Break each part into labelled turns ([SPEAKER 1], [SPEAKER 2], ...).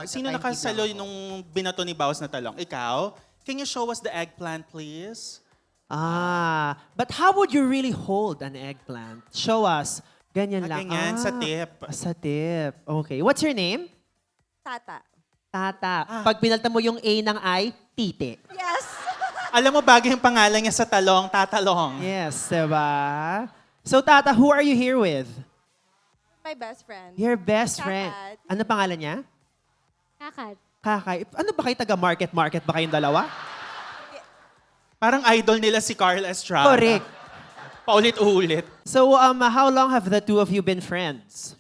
[SPEAKER 1] Sino nakasalo nung binato ni Bawas na talong? Ikaw? Can you show us the eggplant, please?
[SPEAKER 2] But how would you really hold an eggplant? Show us. Ganyan lang.
[SPEAKER 1] Ganyan, sa tip.
[SPEAKER 2] Sa tip. Okay. What's your name?
[SPEAKER 3] Tata.
[SPEAKER 2] Tata. Pag pinalta mo yung A ng I, titi.
[SPEAKER 3] Yes.
[SPEAKER 1] Alam mo, bagay yung pangalan niya sa talong, tatalong.
[SPEAKER 2] Yes, diba? So, Tata, who are you here with?
[SPEAKER 3] My best friend.
[SPEAKER 2] Your best friend.
[SPEAKER 3] Kakat.
[SPEAKER 2] Ano pangalan niya?
[SPEAKER 3] Kakat.
[SPEAKER 2] Kakay. Ano ba kayo taga-market-market ba kayong dalawa?
[SPEAKER 1] Parang idol nila si Carl Estrada.
[SPEAKER 2] Correct.
[SPEAKER 1] Paulit-ulit.
[SPEAKER 2] So, how long have the two of you been friends?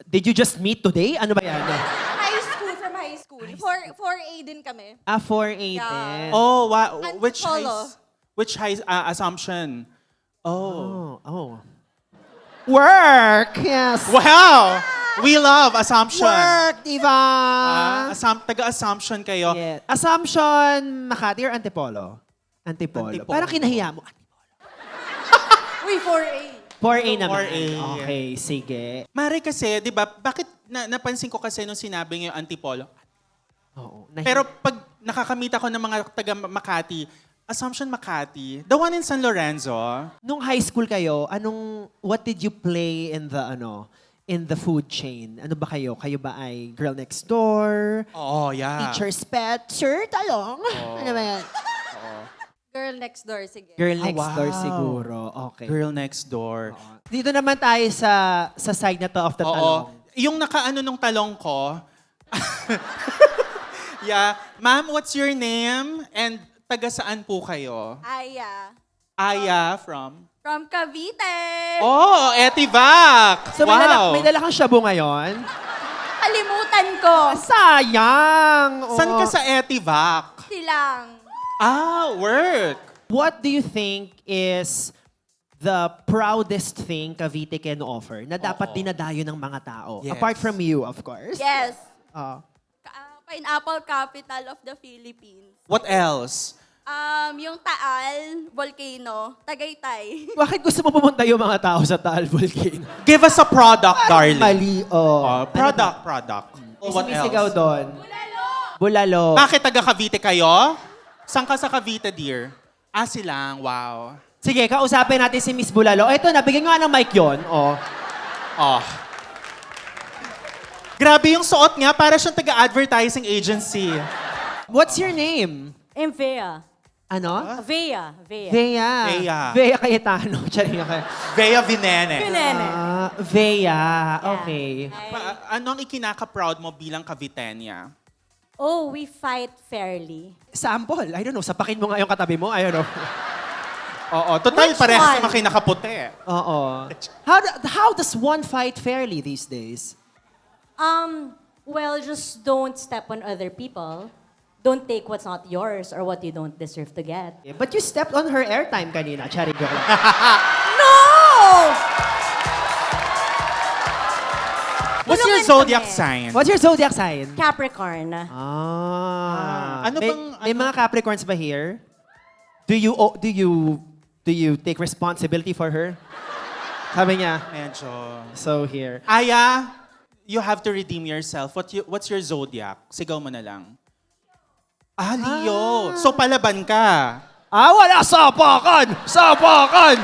[SPEAKER 2] Did you just meet today? Ano ba yan?
[SPEAKER 3] High school, from high school. 4A din kami.
[SPEAKER 2] 4A
[SPEAKER 3] Yeah.
[SPEAKER 2] din.
[SPEAKER 1] Oh, wow.
[SPEAKER 3] Antipolo.
[SPEAKER 1] Which high Assumption? Oh.
[SPEAKER 2] Oh. Work! Yes.
[SPEAKER 1] Wow! We love Assumption.
[SPEAKER 2] Work, diba?
[SPEAKER 1] Taga-Assumption kayo.
[SPEAKER 2] Yeah. Assumption, Makati or Antipolo? Antipolo.
[SPEAKER 1] Antipolo.
[SPEAKER 2] Parang kinahiya mo.
[SPEAKER 3] Uy, 4A.
[SPEAKER 2] 4A naman.
[SPEAKER 1] 4A.
[SPEAKER 2] Okay, sige.
[SPEAKER 1] Mare kasi, di ba, bakit napansin ko kasi nung sinabi niyo yung Antipolo?
[SPEAKER 2] Oo.
[SPEAKER 1] Pero pag nakakamit ako ng mga taga Makati, Assumption Makati, the one in San Lorenzo,
[SPEAKER 2] Nung high school kayo, what did you play in the food chain? Ano ba kayo? Kayo ba ay girl next door?
[SPEAKER 1] oh, yeah.
[SPEAKER 2] Teacher's pet? Sir, talong? Ano ba yan?
[SPEAKER 3] Girl next door, sige.
[SPEAKER 2] Girl next
[SPEAKER 1] wow.
[SPEAKER 2] door siguro. Okay.
[SPEAKER 1] Girl next door.
[SPEAKER 2] Dito naman tayo sa side na to of the
[SPEAKER 1] Oo.
[SPEAKER 2] talong.
[SPEAKER 1] Yung nakaano nung talong ko, yeah. Ma'am, what's your name? And taga saan po kayo?
[SPEAKER 3] Aya.
[SPEAKER 1] Aya from?
[SPEAKER 3] From Cavite.
[SPEAKER 1] Oh, Etivac!
[SPEAKER 2] So
[SPEAKER 1] wow!
[SPEAKER 2] may dala kang shabu ngayon?
[SPEAKER 3] Kalimutan ko.
[SPEAKER 2] Sayang!
[SPEAKER 1] Saan ka
[SPEAKER 2] Oo.
[SPEAKER 1] sa Etivac?
[SPEAKER 3] Silang.
[SPEAKER 1] Work!
[SPEAKER 2] What do you think is the proudest thing Cavite can offer na dapat dinadayo ng mga tao?
[SPEAKER 1] Yes.
[SPEAKER 2] Apart from you, of course.
[SPEAKER 3] Yes.
[SPEAKER 2] Ah.
[SPEAKER 3] Pineapple capital of the Philippines.
[SPEAKER 1] What else?
[SPEAKER 3] Yung Taal, volcano, Tagaytay.
[SPEAKER 2] Bakit gusto mo pumunta yung mga tao sa Taal Volcano?
[SPEAKER 1] Give us a product, darling.
[SPEAKER 2] Mali, oh.
[SPEAKER 1] Product. Oh, what
[SPEAKER 2] Sumisigaw
[SPEAKER 1] else?
[SPEAKER 2] doon. Bulalo.
[SPEAKER 1] Bakit taga Cavite kayo? Saan ka sa Cavite, dear? Silang. Wow.
[SPEAKER 2] Sige, kausapin natin si Miss Bulalo. Ito, nabigyan nga ng mic yun. Oh.
[SPEAKER 1] Oh. Grabe yung suot niya, para siyang taga-advertising agency.
[SPEAKER 2] What's your name?
[SPEAKER 4] I'm Vea.
[SPEAKER 2] Ano?
[SPEAKER 4] Vea.
[SPEAKER 2] Vea.
[SPEAKER 1] Vea.
[SPEAKER 2] Vea Cayetano. Charing ako.
[SPEAKER 1] Vea Vinene.
[SPEAKER 4] Pinene.
[SPEAKER 2] Vea. Okay.
[SPEAKER 1] Ano ang ikinaka-proud mo bilang Cavitenia?
[SPEAKER 4] Oh, we fight fairly.
[SPEAKER 2] Sample. I don't know. Sapakin mo nga yung katabi mo. I don't know.
[SPEAKER 1] Oo, total
[SPEAKER 4] Which
[SPEAKER 1] parehas
[SPEAKER 4] one?
[SPEAKER 1] naman kayo nakaputi.
[SPEAKER 2] Oo. How does one fight fairly these days?
[SPEAKER 4] Well, just don't step on other people. Don't take what's not yours or what you don't deserve to get.
[SPEAKER 2] But you stepped on her airtime kanina. Charing joke lang.
[SPEAKER 4] No!
[SPEAKER 1] What's your
[SPEAKER 4] Tulungan
[SPEAKER 1] zodiac
[SPEAKER 4] kami.
[SPEAKER 1] sign?
[SPEAKER 2] What's your zodiac sign?
[SPEAKER 4] Capricorn.
[SPEAKER 1] Ano
[SPEAKER 2] May mga Capricorns ba here? Do you take responsibility for her? Sabi niya.
[SPEAKER 1] Medyo.
[SPEAKER 2] So here.
[SPEAKER 1] Aya, you have to redeem yourself. What's your zodiac? Sigaw mo na lang. Leo. So palaban ka.
[SPEAKER 2] Wala! Sapakan! Sapakan!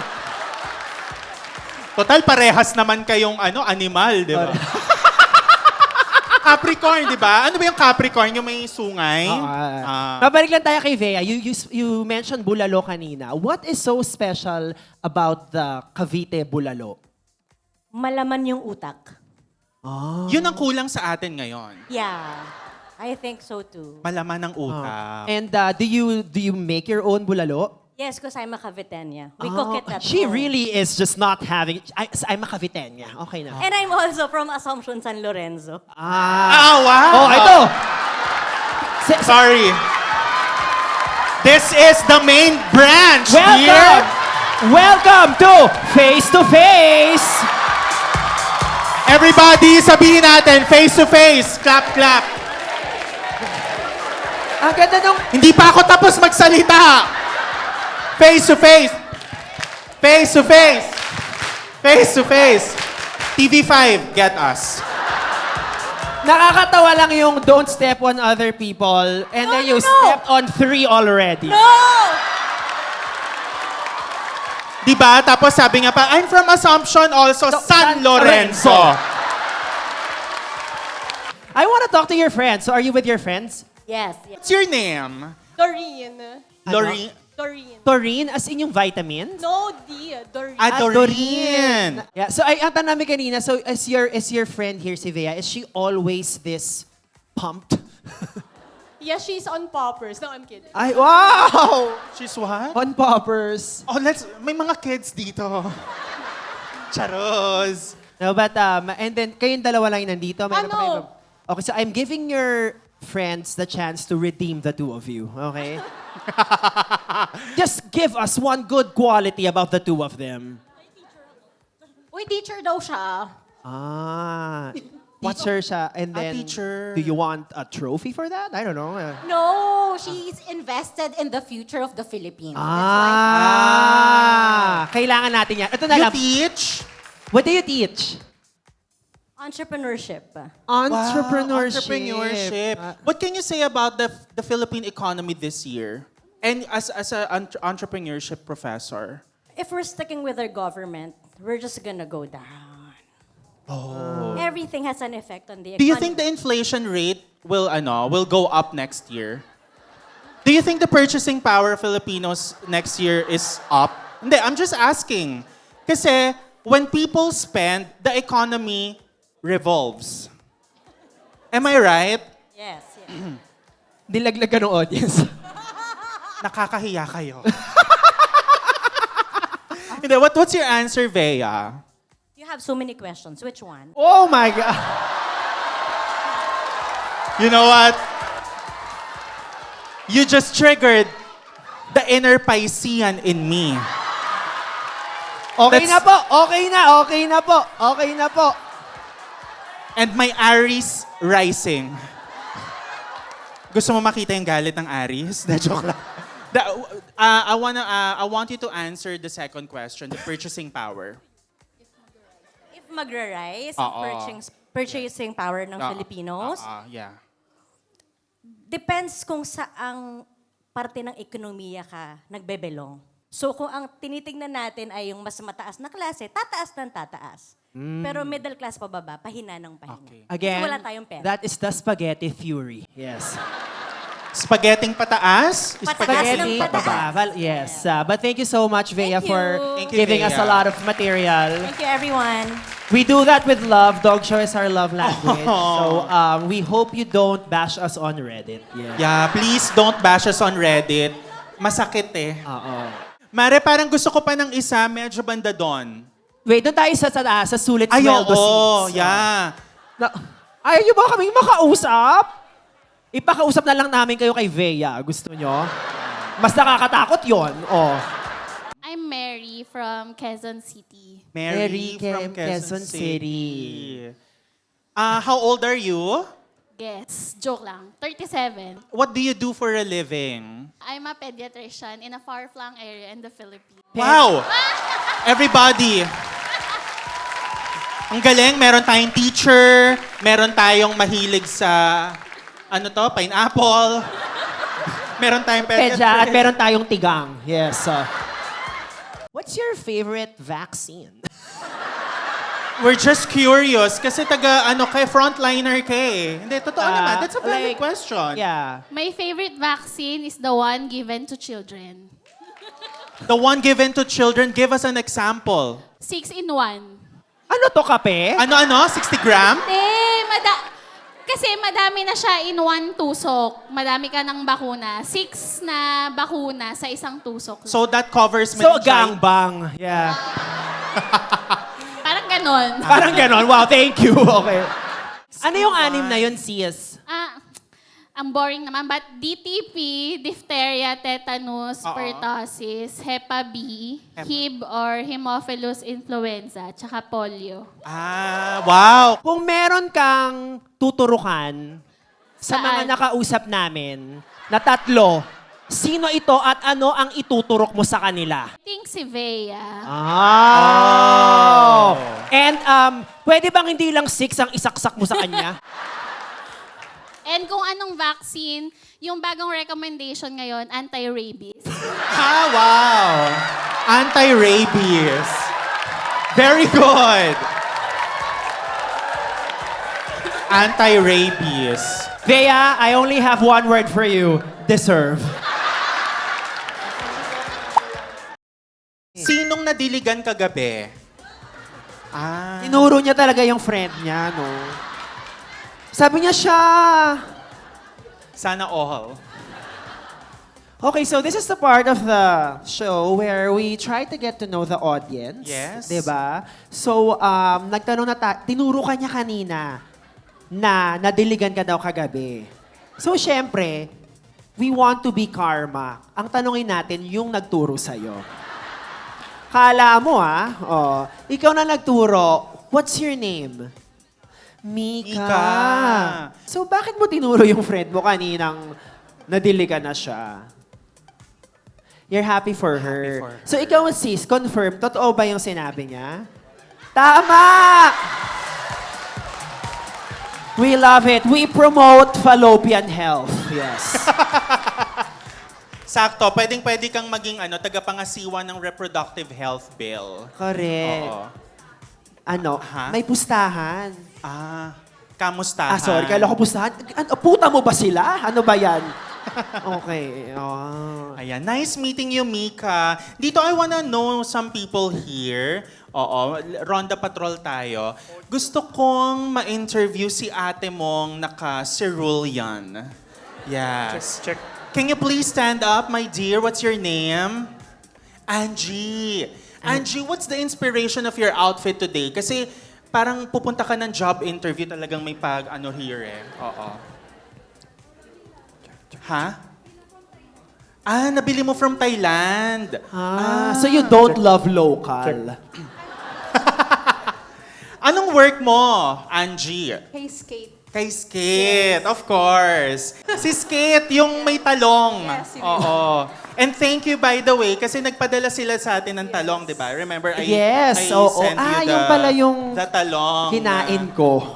[SPEAKER 1] Total parehas naman kayong animal, di ba? Capricorn, di ba? Ano ba yung Capricorn? Yung may sungay?
[SPEAKER 2] Babalik lang tayo kay Vea. You mentioned bulalo kanina. What is so special about the Cavite bulalo?
[SPEAKER 4] Malaman yung utak.
[SPEAKER 1] Yun ang kulang sa atin ngayon.
[SPEAKER 4] Yeah. I think so too.
[SPEAKER 1] Malaman ng utak.
[SPEAKER 2] And do you make your own bulalo?
[SPEAKER 4] Yes, because I'm a Caviteña. We cook it at
[SPEAKER 2] She
[SPEAKER 4] home.
[SPEAKER 2] really is just not having... I'm a Caviteña. Okay na.
[SPEAKER 4] And I'm also from Assumption, San Lorenzo.
[SPEAKER 1] Wow!
[SPEAKER 2] Oh, ito!
[SPEAKER 1] Sorry. This is the main branch
[SPEAKER 2] Welcome!
[SPEAKER 1] here.
[SPEAKER 2] Welcome to Face to Face!
[SPEAKER 1] Everybody, sabihin natin, face to face. Clap, clap.
[SPEAKER 2] Ang ganda nung...
[SPEAKER 1] Hindi pa ako tapos magsalita. Face to face. Face to face. Face to face. TV5, get us.
[SPEAKER 2] Nakakatawa lang yung don't step on other people and then you
[SPEAKER 3] no.
[SPEAKER 2] stepped on 3 already.
[SPEAKER 3] No!
[SPEAKER 1] Diba? Tapos sabi nga pa, I'm from Assumption also, San Lorenzo.
[SPEAKER 2] I want to talk to your friends. So are you with your friends?
[SPEAKER 4] Yes, yes.
[SPEAKER 1] What's your name?
[SPEAKER 3] Doreen.
[SPEAKER 1] Lori.
[SPEAKER 3] Doreen.
[SPEAKER 2] Taurine, as in yung vitamins?
[SPEAKER 3] No, D. Doreen.
[SPEAKER 1] Doreen.
[SPEAKER 2] Yeah, so ang tanong namin kanina, so is your friend here, si Vea, is she always this pumped?
[SPEAKER 3] Yeah, she's on poppers. No, I'm kidding.
[SPEAKER 2] Ay, wow!
[SPEAKER 1] She's what?
[SPEAKER 2] On poppers.
[SPEAKER 1] Oh, may mga kids dito. Charos.
[SPEAKER 2] No, but, and then, kayong dalawa lang yung nandito. Meron pa
[SPEAKER 3] Ano?
[SPEAKER 2] kayo- Okay, so I'm giving your friends the chance to redeem the two of you, okay? Just give us one good quality about the two of them.
[SPEAKER 3] Uy, teacher daw siya.
[SPEAKER 2] Ah, teacher siya. And then,
[SPEAKER 1] teacher.
[SPEAKER 2] do you want a trophy for that? I don't know.
[SPEAKER 4] No, she's invested in the future of the Philippines.
[SPEAKER 2] Kailangan natin yan. Ito na
[SPEAKER 1] You
[SPEAKER 2] lang.
[SPEAKER 1] teach?
[SPEAKER 2] What do you teach?
[SPEAKER 4] Entrepreneurship.
[SPEAKER 2] Entrepreneurship.
[SPEAKER 1] Entrepreneurship. What can you say about the Philippine economy this year? And as an entrepreneurship professor?
[SPEAKER 4] If we're sticking with our government, we're just gonna go down. Oh. Everything has an effect on the economy.
[SPEAKER 1] Do you think the inflation rate will go up next year? Do you think the purchasing power of Filipinos next year is up? Hindi, I'm just asking. Kasi when people spend, the economy revolves. Am I right?
[SPEAKER 4] Yes, yes.
[SPEAKER 2] Dilaglag ka ng audience.
[SPEAKER 1] Nakakahiya kayo. Hindi, what's your answer, Vea?
[SPEAKER 4] You have so many questions. Which one?
[SPEAKER 2] Oh my God.
[SPEAKER 1] You know what? You just triggered the inner Piscean in me.
[SPEAKER 2] Okay
[SPEAKER 1] That's-
[SPEAKER 2] na po. Okay na po.
[SPEAKER 1] And my Aries rising. Gusto mo makita yung galit ng Aries? Na joke lang. I want you to answer the second question, the purchasing power.
[SPEAKER 4] If magra-rise
[SPEAKER 1] Oo.
[SPEAKER 4] purchasing power ng Filipinos,
[SPEAKER 1] Yeah.
[SPEAKER 4] depends kung saang parte ng ekonomiya ka nagbebelong. So kung ang tinitingnan natin ay yung mas mataas na klase, tataas ng tataas. Pero middle class pababa, pahina ng pahina.
[SPEAKER 1] Okay.
[SPEAKER 2] Again,
[SPEAKER 4] Kasi wala tayong pera.
[SPEAKER 2] that is the spaghetti theory. Yes.
[SPEAKER 1] Spaghetting pataas?
[SPEAKER 4] Pataas ng pataas.
[SPEAKER 2] pababa. Well, yes. But thank you so much, Vea,
[SPEAKER 4] Thank
[SPEAKER 2] for
[SPEAKER 4] you.
[SPEAKER 1] Thank you,
[SPEAKER 2] giving us
[SPEAKER 1] Vea.
[SPEAKER 2] a lot of material.
[SPEAKER 4] Thank you, everyone.
[SPEAKER 2] We do that with love. Dog show is our love language. So we hope you don't bash us on Reddit. Yeah.
[SPEAKER 1] Yeah, please don't bash us on Reddit. Masakit eh.
[SPEAKER 2] Oo.
[SPEAKER 1] Mare, parang gusto ko pa ng isa, medyo banda doon.
[SPEAKER 2] Wait, doon tayo sa sulit
[SPEAKER 1] Ay,
[SPEAKER 2] sweldo
[SPEAKER 1] oo,
[SPEAKER 2] seats.
[SPEAKER 1] yeah.
[SPEAKER 2] Ayaw niyo ba kaming makausap? Ipakausap na lang namin kayo kay Vea. Gusto nyo? Mas nakakatakot yon. Oh.
[SPEAKER 5] I'm Mary from Quezon City.
[SPEAKER 1] Mary from
[SPEAKER 2] Quezon City.
[SPEAKER 1] How old are you?
[SPEAKER 5] Guess, joke lang. 37.
[SPEAKER 1] What do you do for a living?
[SPEAKER 5] I'm a pediatrician in a far-flung area in the Philippines.
[SPEAKER 1] Wow! Everybody! Ang galing, meron tayong teacher, meron tayong mahilig sa, pineapple. Meron tayong
[SPEAKER 2] Pedya, at meron tayong tigang. Yes. What's your favorite vaccine?
[SPEAKER 1] We're just curious kasi frontliner ka eh. Hindi, totoo naman. That's a valid question.
[SPEAKER 2] Yeah.
[SPEAKER 5] My favorite vaccine is the one given to children.
[SPEAKER 1] The one given to children, give us an example.
[SPEAKER 5] 6 in 1.
[SPEAKER 2] Ano to, kape?
[SPEAKER 1] 60 gram?
[SPEAKER 5] Kasi madami na siya in one tusok. Madami ka ng bakuna. 6 na bakuna sa isang tusok.
[SPEAKER 1] So that covers
[SPEAKER 2] So, gangbang. Yeah.
[SPEAKER 5] Parang ganon.
[SPEAKER 2] Parang ganon. Wow, thank you. Okay. Ano yung anim na yun, sis?
[SPEAKER 5] Ang boring naman. But DTP, diphtheria, tetanus, pertussis, Hepa B, Hib or Haemophilus influenza, tsaka polio.
[SPEAKER 1] Wow.
[SPEAKER 2] Kung meron kang tuturukan sa mga
[SPEAKER 5] Saan?
[SPEAKER 2] nakausap namin na tatlo, sino ito at ano ang ituturok mo sa kanila?
[SPEAKER 5] I think si Vea.
[SPEAKER 2] And pwede bang hindi lang 6 ang isaksak mo sa kanya?
[SPEAKER 5] And kung anong vaccine, yung bagong recommendation ngayon, anti-rabies.
[SPEAKER 1] Ah, wow! Anti-rabies. Very good. Anti-rabies.
[SPEAKER 2] Bea, I only have one word for you. Deserve.
[SPEAKER 1] Sinong nadiligan kagabi? Ah.
[SPEAKER 2] Tinuro niya talaga yung friend niya, no? Sabi niya siya.
[SPEAKER 1] Sana all.
[SPEAKER 2] Okay, so this is the part of the show where we try to get to know the audience.
[SPEAKER 1] Yes.
[SPEAKER 2] Diba? So, nagtanong na tinuro ka niya kanina na nadiligan ka daw kagabi. So, syempre, we want to be karma. Ang tanongin natin, yung nagturo sa'yo. Kala mo, ikaw na nagturo, what's your name? Mika.
[SPEAKER 1] Mika.
[SPEAKER 2] So, bakit mo tinuro yung friend mo kaninang nadiligan na siya? You're happy for her.
[SPEAKER 1] for her.
[SPEAKER 2] So, ikaw, sis, confirm, totoo ba yung sinabi niya? Tama! We love it. We promote fallopian health. Yes.
[SPEAKER 1] Sakto, pwedeng-pwede kang maging tagapangasiwa ng reproductive health bill.
[SPEAKER 2] Correct.
[SPEAKER 1] Oo. Ha?
[SPEAKER 2] May pustahan.
[SPEAKER 1] Kamustahan.
[SPEAKER 2] Sorry, kala ko pustahan. Puta mo ba sila? Ano ba yan? Okay.
[SPEAKER 1] Ayan, nice meeting you, Mika. Dito, I wanna know some people here. Oo, Ronda Patrol tayo. Gusto kong ma-interview si ate mong naka-cerulean. Yes.
[SPEAKER 6] Check.
[SPEAKER 1] Can you please stand up, my dear? What's your name? Angie. Angie, what's the inspiration of your outfit today? Kasi parang pupunta ka ng job interview, talagang may here eh. Oo. Ha? Nabili mo from Thailand.
[SPEAKER 2] So you don't love local.
[SPEAKER 1] Anong work mo, Angie?
[SPEAKER 3] Hey, skate.
[SPEAKER 1] Kay Skate, of course. Si Skate, yung may talong.
[SPEAKER 3] Yes, yun.
[SPEAKER 1] Oo. And thank you, by the way, kasi nagpadala sila sa atin ng talong, di ba? Remember, I
[SPEAKER 2] Yes, oo.
[SPEAKER 1] sent you
[SPEAKER 2] Yung pala yung
[SPEAKER 1] the talong.
[SPEAKER 2] Kinain ko.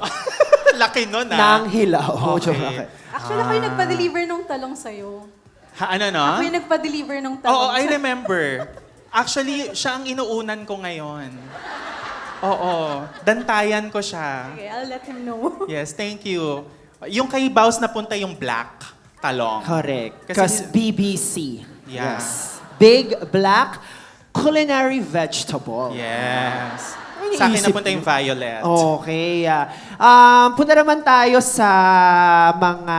[SPEAKER 1] Laki nun,
[SPEAKER 2] Nang hilaw.
[SPEAKER 1] Okay.
[SPEAKER 2] Joke lang.
[SPEAKER 3] Actually, ako yung nagpa-deliver nung talong sa'yo.
[SPEAKER 1] Ano, no?
[SPEAKER 3] Ako yung nagpa-deliver nung talong.
[SPEAKER 1] Oo, I remember. Actually, siya ang inuunan ko ngayon. Oo. Dantayan ko siya.
[SPEAKER 3] Okay, I'll let him know.
[SPEAKER 1] Yes, thank you. Yung kay Baus napunta yung black talong.
[SPEAKER 2] Correct.
[SPEAKER 1] Kasi-
[SPEAKER 2] Because BBC.
[SPEAKER 1] Yeah.
[SPEAKER 2] Yes. Big black culinary vegetable.
[SPEAKER 1] Yes.
[SPEAKER 2] Ay,
[SPEAKER 1] Sa akin
[SPEAKER 2] naisip
[SPEAKER 1] napunta yung
[SPEAKER 2] mo.
[SPEAKER 1] violet.
[SPEAKER 2] Okay. Punta naman tayo sa mga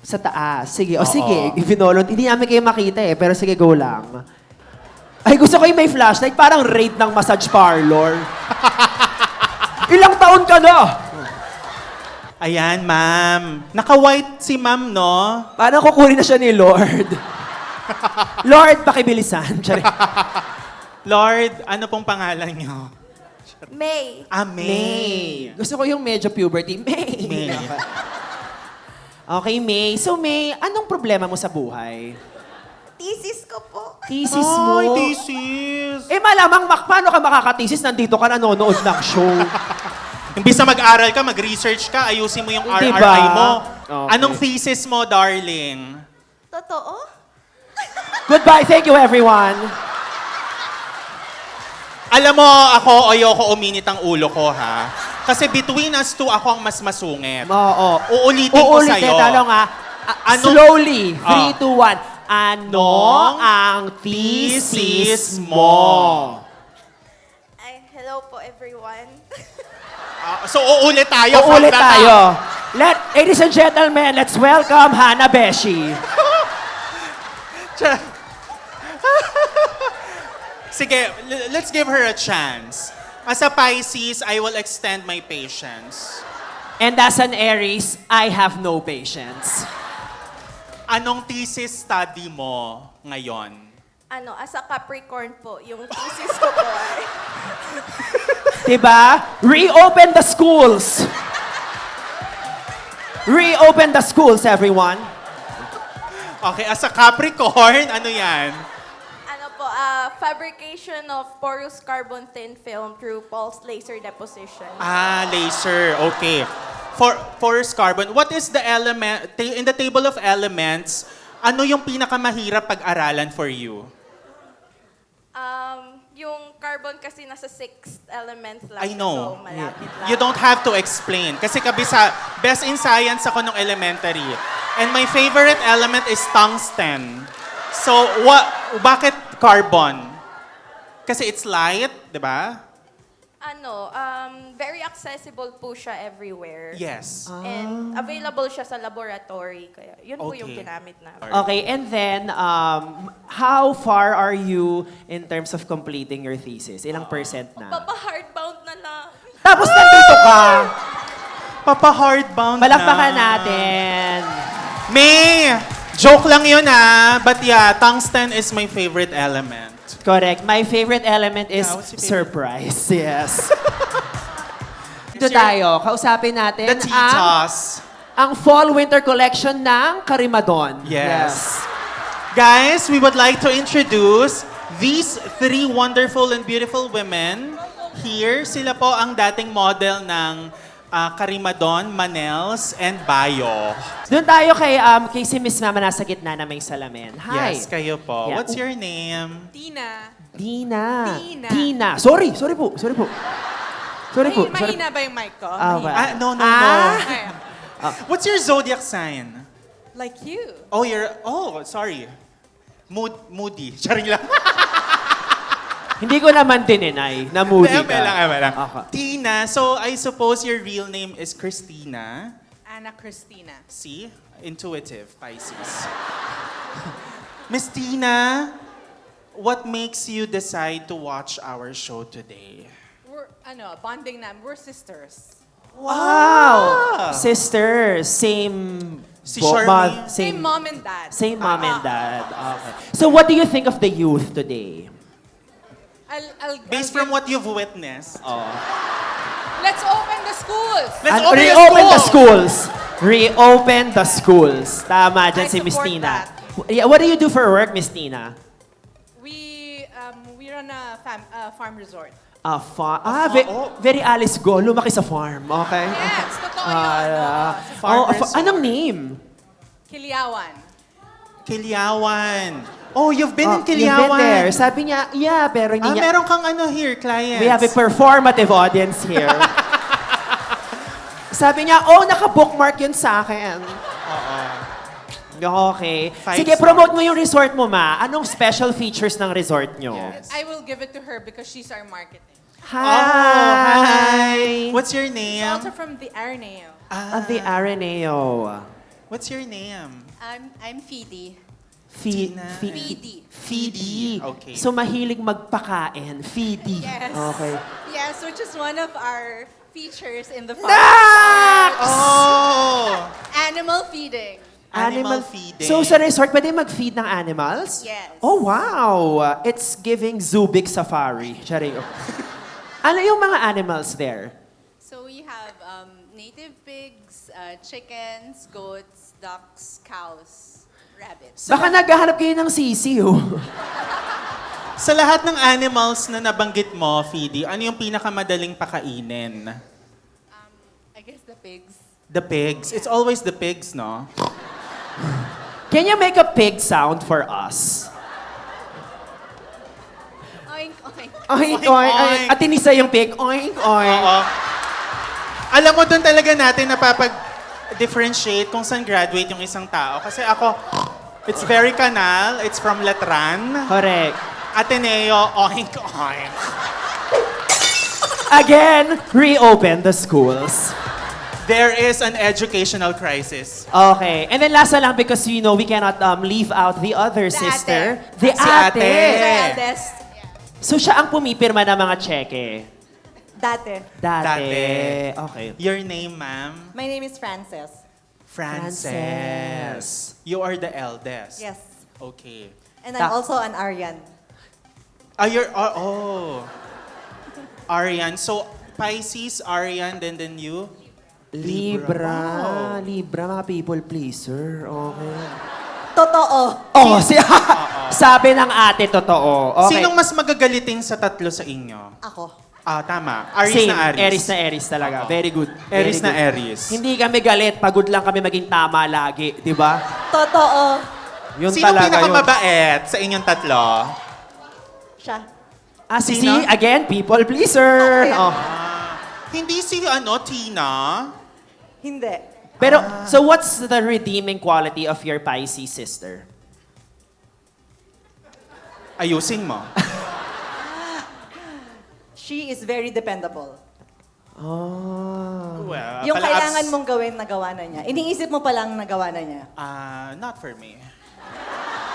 [SPEAKER 2] sa taas. Sige.
[SPEAKER 1] Oo.
[SPEAKER 2] Sige. Ivinolont. Hindi namin kayo makita eh. Pero sige, go lang. Ay, gusto ko yung may flashlight. Parang raid ng massage parlor. Ilang taon ka na?
[SPEAKER 1] Ayan, ma'am. Naka-white si ma'am, no?
[SPEAKER 2] Parang kukunin na siya ni Lord. Lord, pakibilisan. Tsari.
[SPEAKER 1] Lord, ano pong pangalan niyo?
[SPEAKER 3] May.
[SPEAKER 1] May.
[SPEAKER 2] Gusto ko yung medyo puberty. May.
[SPEAKER 1] May.
[SPEAKER 2] Okay, May. So, May, anong problema mo sa buhay?
[SPEAKER 3] Thesis ko po.
[SPEAKER 2] Thesis mo?
[SPEAKER 1] Ay, thesis.
[SPEAKER 2] Malamang, paano ka makakatisis? Nandito ka nanonood ng show.
[SPEAKER 1] Imbis na mag-aral ka, mag-research ka, ayusin mo yung
[SPEAKER 2] Diba?
[SPEAKER 1] RRI mo.
[SPEAKER 2] Okay.
[SPEAKER 1] Anong thesis mo, darling?
[SPEAKER 3] Totoo?
[SPEAKER 2] Goodbye. Thank you, everyone.
[SPEAKER 1] Alam mo, ako, ayoko uminit ang ulo ko, ha? Kasi between us two, ako ang mas masungit.
[SPEAKER 2] Oo.
[SPEAKER 1] Uulitin ko
[SPEAKER 2] Uulitin.
[SPEAKER 1] sa'yo.
[SPEAKER 2] Ano nga?
[SPEAKER 1] Anong-
[SPEAKER 2] Slowly. 3,
[SPEAKER 1] Ah.
[SPEAKER 2] 2, 1. Ano ang thesis mo?
[SPEAKER 3] Ay, hello po everyone.
[SPEAKER 1] So, uulit tayo. from
[SPEAKER 2] Uulit
[SPEAKER 1] the
[SPEAKER 2] tayo. Ladies and gentlemen, let's welcome Hannah Beshi.
[SPEAKER 1] top. Sige, let's give her a chance. As a Pisces, I will extend my patience.
[SPEAKER 2] And as an Aries, I have no patience.
[SPEAKER 1] Anong thesis study mo ngayon?
[SPEAKER 3] As a Capricorn po, yung thesis ko po ay...
[SPEAKER 2] Diba? Reopen the schools. Reopen the schools, everyone.
[SPEAKER 1] Okay, as a Capricorn, ano yan?
[SPEAKER 3] Fabrication of porous carbon thin film through pulsed laser deposition.
[SPEAKER 1] Laser. Okay. Force carbon. What is the element, in the table of elements, ano yung pinakamahirap pag-aralan for you?
[SPEAKER 3] Yung carbon kasi nasa 6th element lang.
[SPEAKER 1] I know.
[SPEAKER 3] So, malapit lang.
[SPEAKER 1] You don't have to explain. Kasi kabisa, best in science ako nung elementary. And my favorite element is tungsten. So, bakit carbon? Kasi it's light, di ba?
[SPEAKER 3] Very accessible po siya everywhere.
[SPEAKER 1] Yes.
[SPEAKER 3] And available siya sa laboratory. Kaya yun po yung
[SPEAKER 1] Okay.
[SPEAKER 3] ginamit namin.
[SPEAKER 2] Okay, and then, how far are you in terms of completing your thesis? Ilang percent na?
[SPEAKER 3] Papa-hardbound na lang.
[SPEAKER 2] Tapos nandito ka!
[SPEAKER 1] Papa-hardbound
[SPEAKER 2] Palakpakan
[SPEAKER 1] na.
[SPEAKER 2] natin.
[SPEAKER 1] May! Joke lang yun ha. But yeah, tungsten is my favorite element.
[SPEAKER 2] Correct. My favorite element is
[SPEAKER 1] Yeah, what's your favorite?
[SPEAKER 2] surprise. Yes. Ito tayo. Kausapin natin
[SPEAKER 1] The Titas.
[SPEAKER 2] ang fall-winter collection ng Karimadon.
[SPEAKER 1] Yes. Guys, we would like to introduce these 3 wonderful and beautiful women. Here, sila po ang dating model ng Karimadon, Manels, and Bayo.
[SPEAKER 2] Doon tayo kay si Miss Mama nasa gitna na may salamin. Hi.
[SPEAKER 1] Yes, kayo po.
[SPEAKER 2] Yeah.
[SPEAKER 1] What's your name?
[SPEAKER 6] Tina.
[SPEAKER 2] Tina.
[SPEAKER 6] Tina.
[SPEAKER 2] Tina. Sorry po. Sorry po.
[SPEAKER 6] Mahina ba yung mic ko?
[SPEAKER 2] Ah,
[SPEAKER 6] Mahina.
[SPEAKER 1] No.
[SPEAKER 6] Okay.
[SPEAKER 1] What's your zodiac sign?
[SPEAKER 6] Like you.
[SPEAKER 1] Sorry. Moody. Charing lang.
[SPEAKER 2] Hindi ko naman dininay na moody ka.
[SPEAKER 1] Eme lang.
[SPEAKER 2] Okay.
[SPEAKER 1] Tina, so I suppose your real name is Christina.
[SPEAKER 6] Ana Cristina.
[SPEAKER 1] See? Intuitive, Pisces. Miss Tina, what makes you decide to watch our show today?
[SPEAKER 6] We're, bonding namin. We're sisters.
[SPEAKER 2] Wow! Sisters, same
[SPEAKER 1] Si Charmaine.
[SPEAKER 6] Same mom and dad.
[SPEAKER 2] Same mom and dad. Okay. So what do you think of the youth today?
[SPEAKER 1] Based from what you've witnessed.
[SPEAKER 6] Let's open the schools.
[SPEAKER 1] Let's
[SPEAKER 2] And
[SPEAKER 1] open
[SPEAKER 2] reopen the
[SPEAKER 1] school.
[SPEAKER 2] schools. Reopen the schools. Tama dyan
[SPEAKER 6] I
[SPEAKER 2] si Miss
[SPEAKER 6] support
[SPEAKER 2] Tina.
[SPEAKER 6] that.
[SPEAKER 2] Yeah, what do you do for work, Miss Tina?
[SPEAKER 6] We run a farm resort.
[SPEAKER 2] Very Alice Go. Lumaki sa farm. Okay.
[SPEAKER 6] Yes, totoo yun.
[SPEAKER 1] Farm resort.
[SPEAKER 2] Anong name?
[SPEAKER 6] Kiliawan.
[SPEAKER 1] Kilyawan. Oh, you've been in
[SPEAKER 2] You've been there.
[SPEAKER 1] Kilyawan.
[SPEAKER 2] Sabi niya, yeah, pero hindi niya...
[SPEAKER 1] Meron kang here, clients.
[SPEAKER 2] We have a performative audience here. Sabi niya, naka-bookmark yun sa akin. Okay.
[SPEAKER 1] 5
[SPEAKER 2] Sige, promote mo yung resort mo, ma. Anong special features ng resort nyo?
[SPEAKER 1] Yes.
[SPEAKER 6] I will give it to her because she's our marketing.
[SPEAKER 2] Hi!
[SPEAKER 1] What's your
[SPEAKER 6] She's
[SPEAKER 1] name?
[SPEAKER 6] also from the Araneo.
[SPEAKER 2] At the Araneo.
[SPEAKER 1] What's your name?
[SPEAKER 6] I'm Fidi.
[SPEAKER 1] Tina.
[SPEAKER 6] Fidi.
[SPEAKER 2] Feedy.
[SPEAKER 1] Okay.
[SPEAKER 2] So, mahilig magpakain. Feedy.
[SPEAKER 3] Yes.
[SPEAKER 2] Okay.
[SPEAKER 3] Yes, which is one of our features in the farm.
[SPEAKER 1] Oh!
[SPEAKER 3] Animal feeding.
[SPEAKER 1] Animal feeding.
[SPEAKER 2] So, sa resort, pwede mag-feed ng animals?
[SPEAKER 3] Yes.
[SPEAKER 2] Oh, wow! It's giving Zubik Safari. Charing. Ano yung mga animals there?
[SPEAKER 7] So we have native pigs, chickens, goats, ducks, cows, rabbits.
[SPEAKER 2] Baka naghahanap kayo ng sisiw.
[SPEAKER 1] Sa lahat ng animals na nabanggit mo, Fidi, ano yung pinakamadaling pakainin?
[SPEAKER 7] I guess the pigs.
[SPEAKER 1] The pigs. It's always the pigs, no?
[SPEAKER 2] Can you make a pig sound for us?
[SPEAKER 7] Oink, oink.
[SPEAKER 2] Oink,
[SPEAKER 1] Oink,
[SPEAKER 2] oink.
[SPEAKER 1] oink.
[SPEAKER 2] At tinisa yung pig. Oink, oink.
[SPEAKER 1] Oo. Alam mo, doon talaga natin napapag-differentiate kung saan graduate yung isang tao. Kasi ako, it's very Canal, it's from Letran.
[SPEAKER 2] Correct.
[SPEAKER 1] Ateneo, oink, oink.
[SPEAKER 2] Again, reopen the schools.
[SPEAKER 1] There is an educational crisis.
[SPEAKER 2] Okay. And then last na lang because, we cannot leave out the other sister. The
[SPEAKER 1] Si ate.
[SPEAKER 3] The eldest.
[SPEAKER 2] So siya ang pumipirma ng mga cheque.
[SPEAKER 3] Dati.
[SPEAKER 2] Dati. Okay.
[SPEAKER 1] Your name, ma'am?
[SPEAKER 3] My name is Frances.
[SPEAKER 1] Frances. You are the eldest?
[SPEAKER 3] Yes.
[SPEAKER 1] Okay.
[SPEAKER 3] And
[SPEAKER 2] I'm
[SPEAKER 3] also an Aryan.
[SPEAKER 1] Aryan. So, Pisces, Aryan, then you?
[SPEAKER 2] Libra.
[SPEAKER 1] Wow.
[SPEAKER 2] Libra, mga people pleaser. Okay.
[SPEAKER 3] Totoo.
[SPEAKER 2] Sabi ng ate, totoo. Okay.
[SPEAKER 1] Sinong mas magagalitin sa tatlo sa inyo?
[SPEAKER 3] Ako.
[SPEAKER 1] Tama. Aries
[SPEAKER 2] Same.
[SPEAKER 1] na Aries.
[SPEAKER 2] Aries na Aries talaga.
[SPEAKER 1] Oo.
[SPEAKER 2] Very good.
[SPEAKER 1] Aries
[SPEAKER 2] Very
[SPEAKER 1] na
[SPEAKER 2] good.
[SPEAKER 1] Aries.
[SPEAKER 2] Hindi kami galit, pagod lang kami maging tama lagi, di ba?
[SPEAKER 4] Totoo.
[SPEAKER 2] Yun
[SPEAKER 1] Sino
[SPEAKER 2] talaga yun.
[SPEAKER 1] pinakamabait sa inyong tatlo?
[SPEAKER 4] Siya.
[SPEAKER 2] Si
[SPEAKER 1] Sino?
[SPEAKER 2] again, people pleaser. Oh.
[SPEAKER 1] Hindi si Tina.
[SPEAKER 4] Hindi.
[SPEAKER 2] Pero, so what's the redeeming quality of your Pisces sister?
[SPEAKER 1] Ayusin mo.
[SPEAKER 4] She is very dependable.
[SPEAKER 2] Oh.
[SPEAKER 1] Well,
[SPEAKER 4] Yung
[SPEAKER 1] pala
[SPEAKER 4] kailangan mong gawin, nagawa na niya. Iniisip mo pa lang, nagawa na niya.
[SPEAKER 1] Not for me.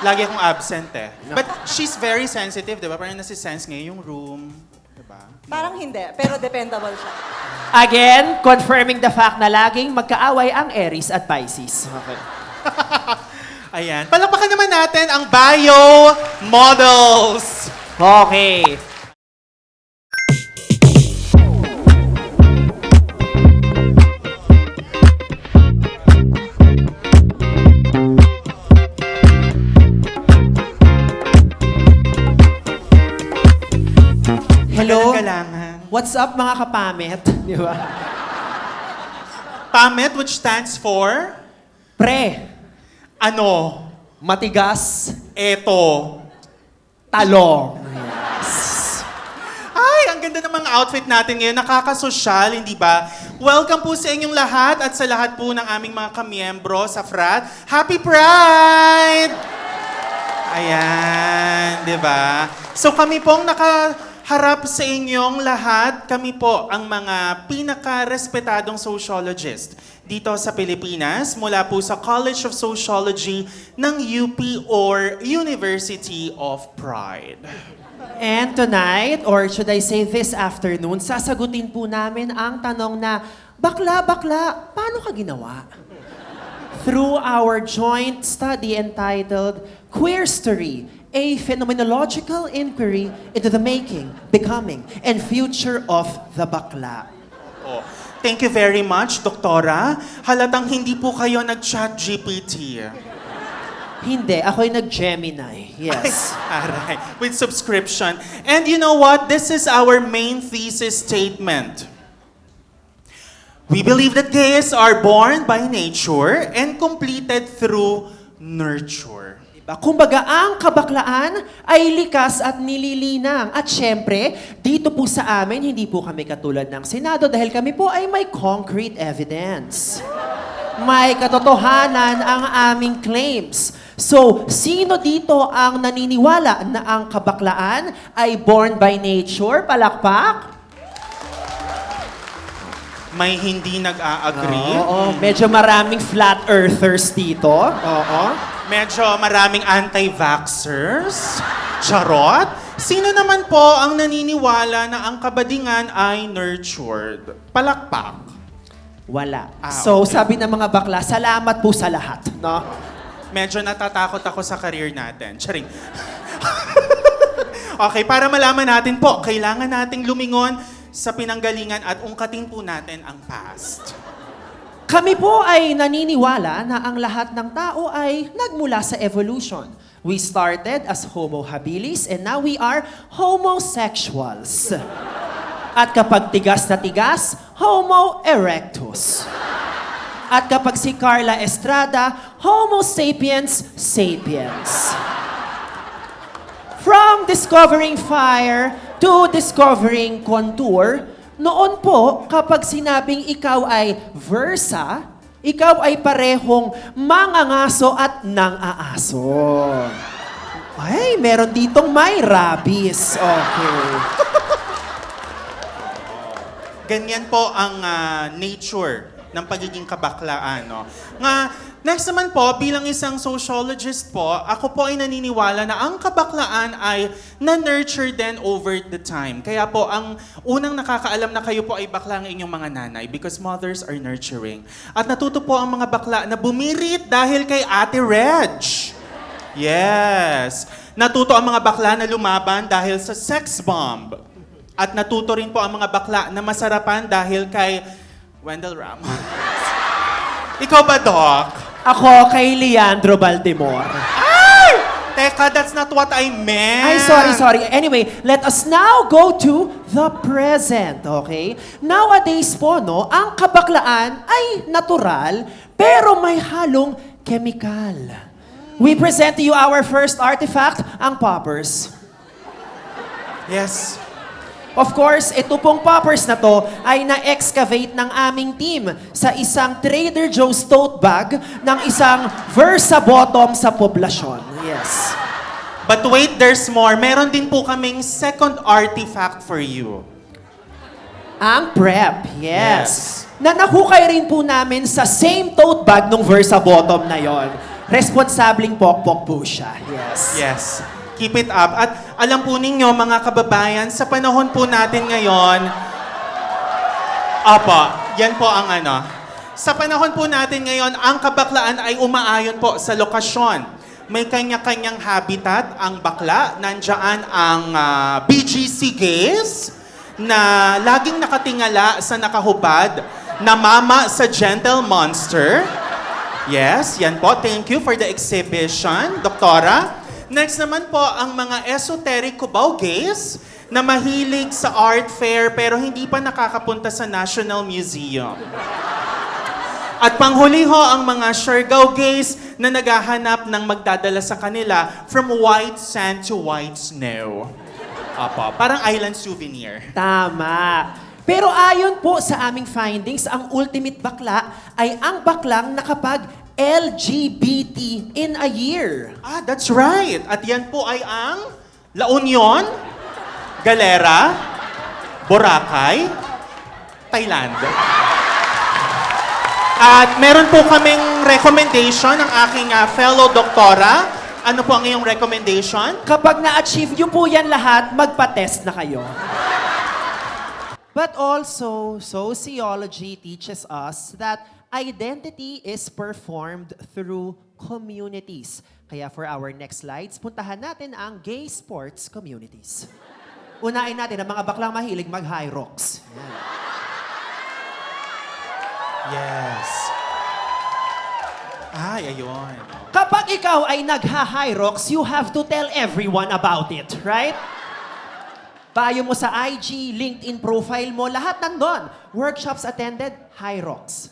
[SPEAKER 1] Lagi akong absent eh. But she's very sensitive, di ba? Parang nasi-sense ngayon yung room. Di ba?
[SPEAKER 4] Parang hindi, pero dependable siya.
[SPEAKER 2] Again, confirming the fact na laging magkaaway ang Aries at Pisces. Okay.
[SPEAKER 1] Ayan. Palakpakan naman natin ang bio models.
[SPEAKER 2] Okay. Hello?
[SPEAKER 1] Galangan.
[SPEAKER 2] What's up mga kapamit? Di ba?
[SPEAKER 1] PAMET, which stands for
[SPEAKER 2] Pre,
[SPEAKER 1] ano?
[SPEAKER 2] matigas,
[SPEAKER 1] Eto.
[SPEAKER 2] talong.
[SPEAKER 1] Ay, ang ganda ng mga outfit natin ngayon. Nakakasosyal, hindi ba? Welcome po sa inyong lahat at sa lahat po ng aming mga kamiyembro sa frat. Happy Pride! Ayan, di ba? So kami pong nakaharap sa inyong lahat. Kami po ang mga pinaka-respetadong sociologist dito sa Pilipinas mula po sa College of Sociology ng UP or University of Pride.
[SPEAKER 2] And tonight, or should I say this afternoon, sasagutin po namin ang tanong na, bakla, paano ka ginawa? Through our joint study entitled Queerstory, a phenomenological inquiry into the making, becoming, and future of the bakla.
[SPEAKER 1] Oh, thank you very much, Doktora. Halatang hindi po kayo nag-chat GPT.
[SPEAKER 2] Hindi, ako'y nag-Gemini. Yes.
[SPEAKER 1] Aray, with subscription. And you know what? This is our main thesis statement. We believe that gays are born by nature and completed through nurture.
[SPEAKER 2] Diba? Kumbaga, ang kabaklaan ay likas at nililinang. At syempre, dito po sa amin, hindi po kami katulad ng Senado dahil kami po ay may concrete evidence. May katotohanan ang aming claims. So, sino dito ang naniniwala na ang kabaklaan ay born by nature? Palakpak?
[SPEAKER 1] May hindi nag-a-agree.
[SPEAKER 2] Oo, medyo maraming flat earthers dito. Oo.
[SPEAKER 1] Medyo maraming anti-vaxxers. Charot. Sino naman po ang naniniwala na ang kabadingan ay nurtured? Palakpak.
[SPEAKER 2] Wala.
[SPEAKER 1] Ah,
[SPEAKER 2] So,
[SPEAKER 1] okay.
[SPEAKER 2] sabi ng mga bakla, salamat po sa lahat. No?
[SPEAKER 1] Medyo natatakot ako sa career natin. Charing. Okay, para malaman natin po, kailangan nating lumingon sa pinanggalingan at ungkatin po natin ang past.
[SPEAKER 2] Kami po ay naniniwala na ang lahat ng tao ay nagmula sa evolution. We started as Homo habilis and now we are homosexuals. At kapag tigas na tigas, Homo erectus. At kapag si Carla Estrada, Homo sapiens sapiens. From discovering fire to discovering contour, noon po, kapag sinabing ikaw ay versa, ikaw ay parehong mangangaso at nang-aaso. Ay, meron ditong may rabies. Okay.
[SPEAKER 1] Ganyan po ang nature ng pagiging kabaklaan. No? Next naman po, bilang isang sociologist po, ako po ay naniniwala na ang kabaklaan ay na-nurture din over the time. Kaya po, ang unang nakakaalam na kayo po ay bakla ang inyong mga nanay because mothers are nurturing. At natuto po ang mga bakla na bumirit dahil kay Ate Reg. Yes. Natuto ang mga bakla na lumaban dahil sa sex bomb. At natuto rin po ang mga bakla na masarapan dahil kay Wendell Ramos. Ikaw ba, Doc?
[SPEAKER 2] Ako kay Leandro Baltimore.
[SPEAKER 1] Teka, that's not what I meant.
[SPEAKER 2] Ay, sorry. Anyway, let us now go to the present, okay? Nowadays po, no, ang kabaklaan ay natural, pero may halong chemical. We present to you our first artifact, ang poppers.
[SPEAKER 1] Yes.
[SPEAKER 2] Of course, ito pong poppers na to ay na-excavate ng aming team sa isang Trader Joe's tote bag ng isang Versa bottom sa poblasyon. Yes.
[SPEAKER 1] But wait, there's more. Meron din po kaming second artifact for you.
[SPEAKER 2] Ang prep, yes.
[SPEAKER 1] Yes.
[SPEAKER 2] Na nahukay rin po namin sa same tote bag nung Versa bottom na yon. Responsabling pokpok po siya. Yes.
[SPEAKER 1] Yes. Keep it up. At alam po ninyo, mga kababayan, sa panahon po natin ngayon, yan po ang ano. Sa panahon po natin ngayon, ang kabaklaan ay umaayon po sa lokasyon. May kanya-kanyang habitat ang bakla. Nandiyan ang BGC gays na laging nakatingala sa nakahubad na mama sa Gentle Monster. Yes, yan po. Thank you for the exhibition, Doktora. Next naman po, ang mga esoteric Cubao gays na mahilig sa art fair pero hindi pa nakakapunta sa National Museum. At panghuli ho, ang mga Siargao gays na naghahanap ng magdadala sa kanila from white sand to white snow. Apo, parang island souvenir.
[SPEAKER 2] Tama. Pero ayon po sa aming findings, ang ultimate bakla ay ang baklang nakapag LGBT in a year.
[SPEAKER 1] Ah, that's right. At yan po ay ang La Union, Galera, Boracay, Thailand. At meron po kaming recommendation ng aking fellow doktora. Ano po ang iyong recommendation?
[SPEAKER 2] Kapag na-achieve nyo po yan lahat, magpa-test na kayo. But also, sociology teaches us that identity is performed through communities. Kaya for our next slides, puntahan natin ang gay sports communities. Unahin natin ang mga baklang mahilig mag-high rocks. Yan.
[SPEAKER 1] Yes. Ay, ayun.
[SPEAKER 2] Kapag ikaw ay nagha-high rocks, you have to tell everyone about it, right? Bio mo sa IG, LinkedIn profile mo, lahat nandun. Workshops attended, high rocks.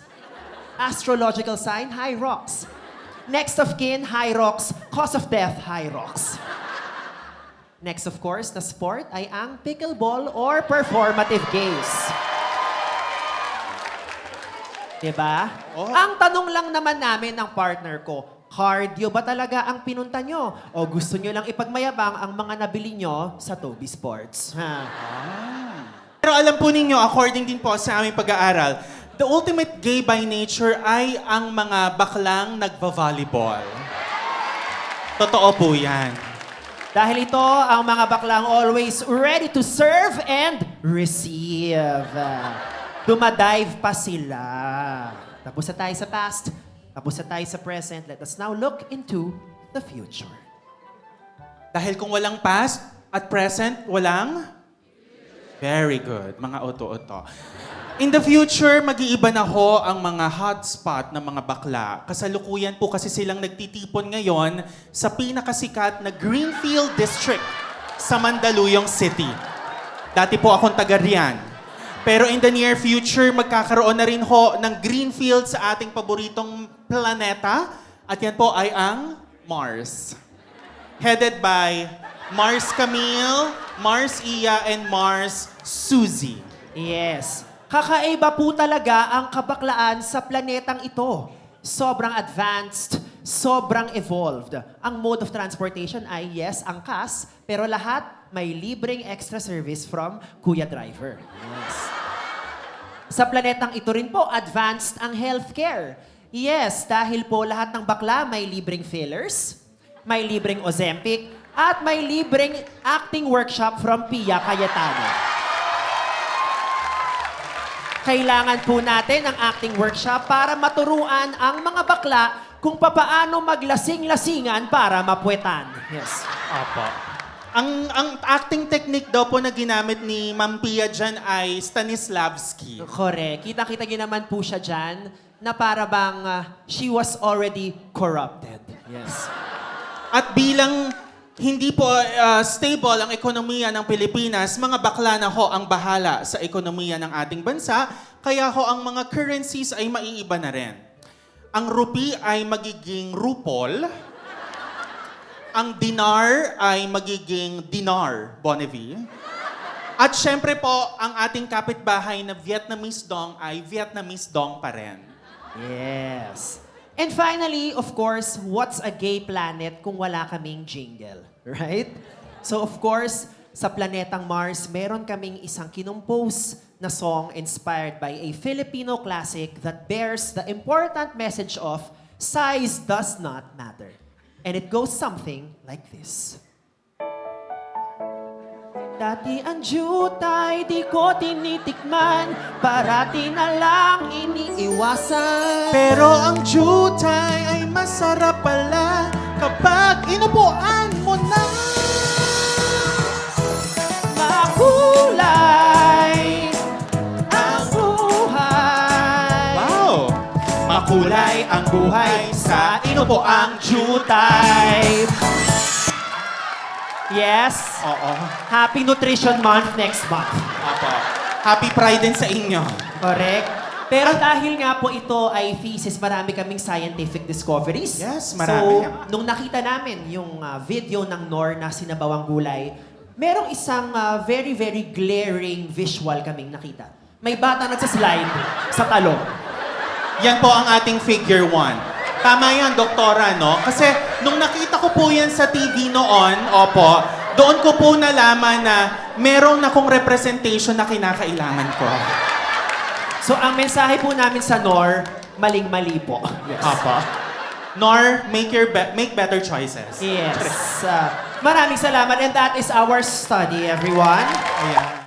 [SPEAKER 2] Astrological sign, high rocks. Next of kin, high rocks. Cause of death, high rocks. Next, of course, na sport ay ang pickleball or performative games. Diba?
[SPEAKER 1] Oh.
[SPEAKER 2] Ang tanong lang naman namin ng partner ko, cardio ba talaga ang pinunta nyo? O gusto nyo lang ipagmayabang ang mga nabili nyo sa Toby Sports? Ha?
[SPEAKER 1] Pero alam po ninyo, according din po sa aming pag-aaral, the ultimate gay by nature ay ang mga baklang nagva-volleyball. Totoo po yan.
[SPEAKER 2] Dahil ito, ang mga baklang always ready to serve and receive. Dumadive pa sila. Tapos na tayo sa past, tapos na tayo sa present. Let us now look into the future.
[SPEAKER 1] Dahil kung walang past at present, walang? Very good, mga oto-oto. In the future, mag-iiba na ho ang mga hotspot ng mga bakla. Kasalukuyan po kasi silang nagtitipon ngayon sa pinakasikat na Greenfield District sa Mandaluyong City. Dati po akong taga riyan. Pero in the near future, magkakaroon na rin ho ng Greenfield sa ating paboritong planeta. At yan po ay ang Mars. Headed by Mars Camille, Mars Iya, and Mars Suzy.
[SPEAKER 2] Yes. Kakaiba po talaga ang kabaklaan sa planetang ito. Sobrang advanced, sobrang evolved. Ang mode of transportation ay, yes, angkas, pero lahat may libreng extra service from Kuya Driver. Yes. Sa planetang ito rin po, advanced ang healthcare. Yes, dahil po lahat ng bakla may libreng fillers, may libreng Ozempic, at may libreng acting workshop from Pia Cayetano. Kailangan po natin ang acting workshop para maturuan ang mga bakla kung papaano maglasing-lasingan para mapuwetan. Yes.
[SPEAKER 1] Opo. Ang acting technique daw po na ginamit ni Ma'am Pia dyan ay Stanislavski.
[SPEAKER 2] Correct. Kita-kita niyo naman po siya dyan na para bang she was already corrupted. Yes.
[SPEAKER 1] At bilang hindi po stable ang ekonomiya ng Pilipinas, mga bakla na ho ang bahala sa ekonomiya ng ating bansa, kaya ho ang mga currencies ay maiiba na rin. Ang rupee ay magiging rupol, ang dinar ay magiging dinar, Bonneville. At syempre po, ang ating kapitbahay na Vietnamese dong ay Vietnamese dong pa rin.
[SPEAKER 2] Yes. And finally, of course, what's a gay planet kung wala kaming jingle, right? So of course, sa planetang Mars, meron kaming isang kinumpose na song inspired by a Filipino classic that bears the important message of size does not matter. And it goes something like this. Dati ang jutay di ko tinitikman, parati na lang iniiwasan.
[SPEAKER 1] Pero ang jutay ay masarap pala kapag inupuan mo na.
[SPEAKER 2] Makulay ang buhay.
[SPEAKER 1] Wow! Makulay ang buhay sa inupuang
[SPEAKER 2] jutay. Yes.
[SPEAKER 1] Oo.
[SPEAKER 2] Happy Nutrition Month next month.
[SPEAKER 1] Apo. Happy Pride din sa inyo.
[SPEAKER 2] Correct. Pero dahil nga po ito ay thesis, marami kaming scientific discoveries.
[SPEAKER 1] Yes, marami.
[SPEAKER 2] So, nung nakita namin yung video ng Nor na sinabawang gulay, merong isang very, very glaring visual kaming nakita. May bata nagsaslide sa talong.
[SPEAKER 1] Yan po ang ating figure 1. Tama yan, doktora, no? Kasi nung nakita ko po yan sa TV noon, opo, doon ko po nalaman na meron akong representation na kinakailangan ko.
[SPEAKER 2] So, ang mensahe po namin sa Nor, maling-mali po. Yes.
[SPEAKER 1] Opo. Nor, make better choices.
[SPEAKER 2] Yes. Maraming salamat and that is our study, everyone.
[SPEAKER 1] Ayan.